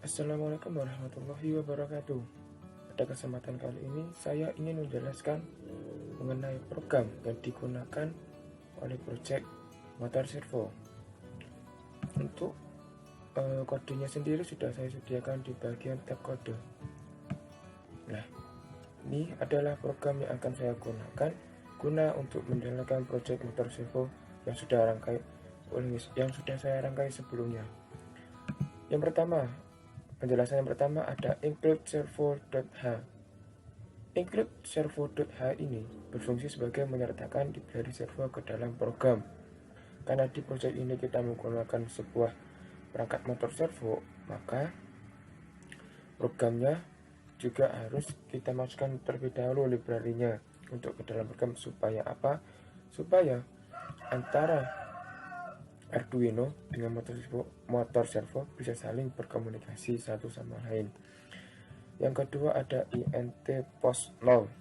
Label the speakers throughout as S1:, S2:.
S1: Assalamualaikum warahmatullahi wabarakatuh. Pada kesempatan kali ini saya ingin menjelaskan mengenai program yang digunakan oleh proyek motor servo. Untuk kodenya sendiri sudah saya sediakan di bagian tab kode. Nah, ini adalah program yang akan saya gunakan guna untuk menjalankan proyek motor servo yang sudah saya rangkai sebelumnya. Penjelasan yang pertama ada include servo.h. Include servo.h ini berfungsi sebagai menyertakan library servo ke dalam program. Karena di proyek ini kita menggunakan sebuah perangkat motor servo, maka programnya juga harus kita masukkan terlebih dahulu library-nya untuk ke dalam program. Supaya apa? Supaya antara Arduino dengan motor servo bisa saling berkomunikasi satu sama lain. Yang kedua ada int post null.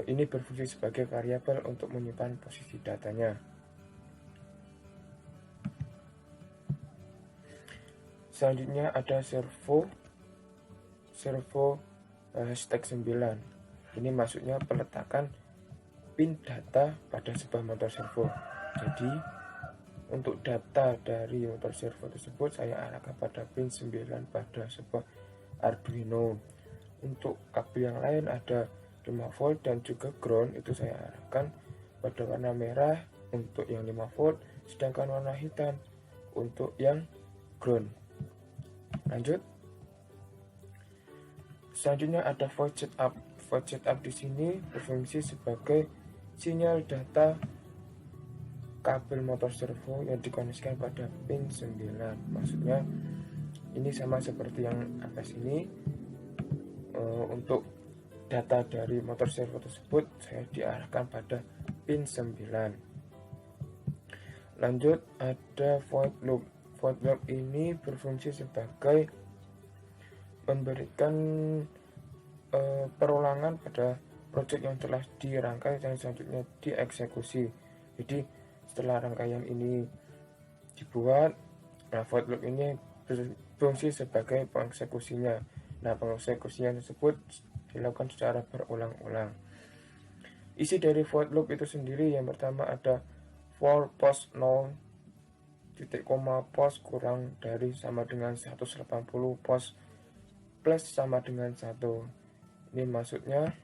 S1: Ini berfungsi sebagai variabel untuk menyimpan posisi datanya. Selanjutnya ada servo hashtag 9. Ini maksudnya peletakan pin data pada sebuah motor servo. Jadi untuk data dari motor servo tersebut saya arahkan pada pin 9 pada sebuah Arduino. Untuk kabel yang lain ada 5 volt dan juga ground, itu saya arahkan pada warna merah untuk yang 5 volt, sedangkan warna hitam untuk yang ground. Lanjut. Selanjutnya ada void setup. Void setup di sini berfungsi sebagai sinyal data kabel motor servo yang dikoneksikan pada pin 9. Maksudnya ini sama seperti yang atas ini. Untuk data dari motor servo tersebut saya diarahkan pada pin 9. Lanjut ada void loop. Void loop ini berfungsi sebagai memberikan perulangan pada proyek yang telah dirangkai dan selanjutnya dieksekusi. Jadi setelah rangkaian ini dibuat, void loop ini berfungsi sebagai pengeksekusinya. Nah, pengeksekusinya tersebut dilakukan secara berulang-ulang. Isi dari void loop itu sendiri yang pertama ada for post 0, titik koma post kurang dari sama dengan 180 post plus sama dengan 1. Ini maksudnya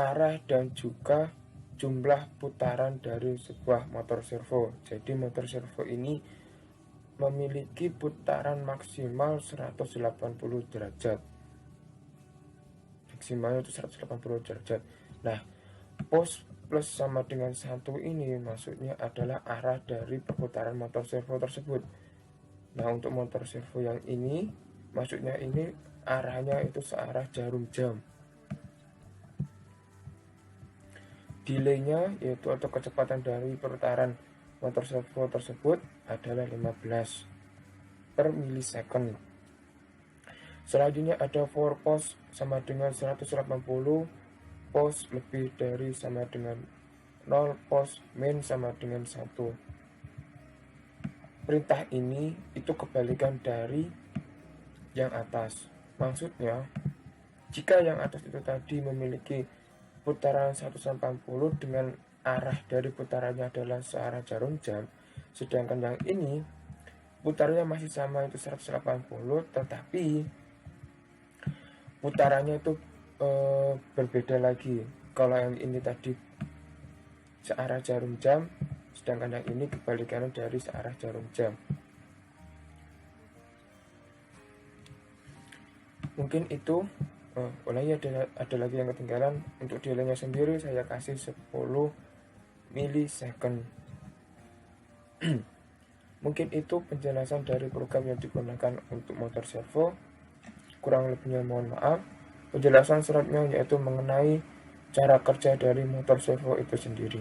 S1: arah dan juga jumlah putaran dari sebuah motor servo. Jadi motor servo ini memiliki putaran maksimal 180 derajat. Maksimalnya itu 180 derajat. Nah, post plus sama dengan 1 ini maksudnya adalah arah dari perputaran motor servo tersebut. Nah, untuk motor servo yang ini maksudnya ini arahnya itu searah jarum jam. Delay-nya yaitu atau kecepatan dari putaran motor servo tersebut adalah 15 per milisecond. Selanjutnya ada for post sama dengan 180, post lebih dari sama dengan 0, post min sama dengan 1. Perintah ini itu kebalikan dari yang atas. Maksudnya jika yang atas itu tadi memiliki putaran 180 dengan arah dari putarannya adalah searah jarum jam, sedangkan yang ini putarannya masih sama itu 180, tetapi putarannya itu berbeda lagi. Kalau yang ini tadi searah jarum jam, sedangkan yang ini kebalikannya dari searah jarum jam. Mungkin itu. Ulangnya ada lagi yang ketinggalan. Untuk delay-nya sendiri saya kasih 10 milisecond. Mungkin itu penjelasan dari program yang digunakan untuk motor servo. Kurang lebihnya mohon maaf. Penjelasan selanjutnya yaitu mengenai cara kerja dari motor servo itu sendiri.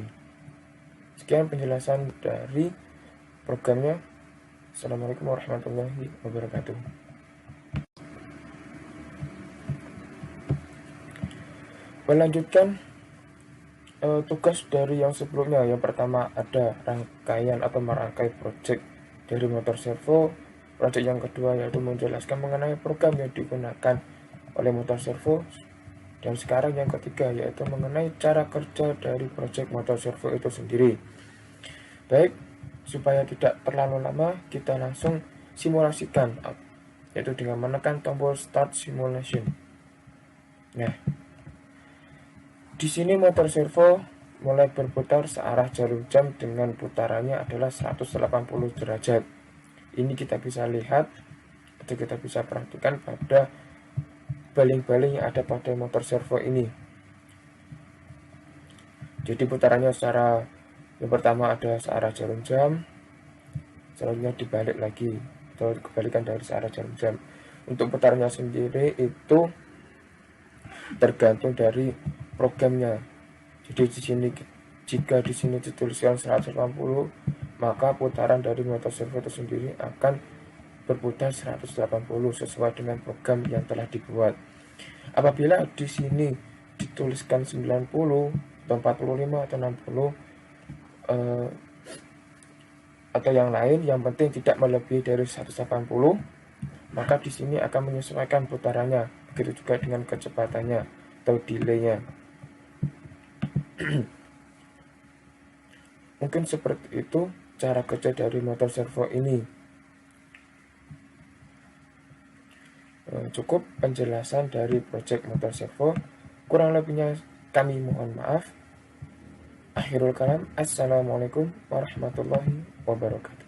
S1: Sekian penjelasan dari programnya. Assalamualaikum warahmatullahi wabarakatuh. Melanjutkan tugas dari yang sebelumnya. Yang pertama ada rangkaian atau merangkai project dari motor servo. Project yang kedua yaitu menjelaskan mengenai program yang digunakan oleh motor servo. Dan sekarang yang ketiga yaitu mengenai cara kerja dari project motor servo itu sendiri. Baik, supaya tidak terlalu lama, kita langsung simulasikan, yaitu dengan menekan tombol Start Simulation. Nah, di sini motor servo mulai berputar searah jarum jam dengan putarannya adalah 180 derajat. Ini kita bisa lihat atau kita bisa perhatikan pada baling-baling yang ada pada motor servo ini. Jadi putarannya secara yang pertama ada searah jarum jam, selanjutnya dibalik lagi atau kebalikan dari searah jarum jam. Untuk putarannya sendiri itu tergantung dari programnya. Jadi di sini jika di sini dituliskan 180, maka putaran dari motor servo itu sendiri akan berputar 180 sesuai dengan program yang telah dibuat. Apabila di sini dituliskan 90 atau 45 atau 60 atau yang lain, yang penting tidak melebihi dari 180, maka di sini akan menyesuaikan putarannya. Begitu juga dengan kecepatannya atau delaynya. Mungkin seperti itu cara kerja dari motor servo ini. Cukup penjelasan dari project motor servo. Kurang lebihnya kami mohon maaf. Akhirul kalam, assalamualaikum warahmatullahi wabarakatuh.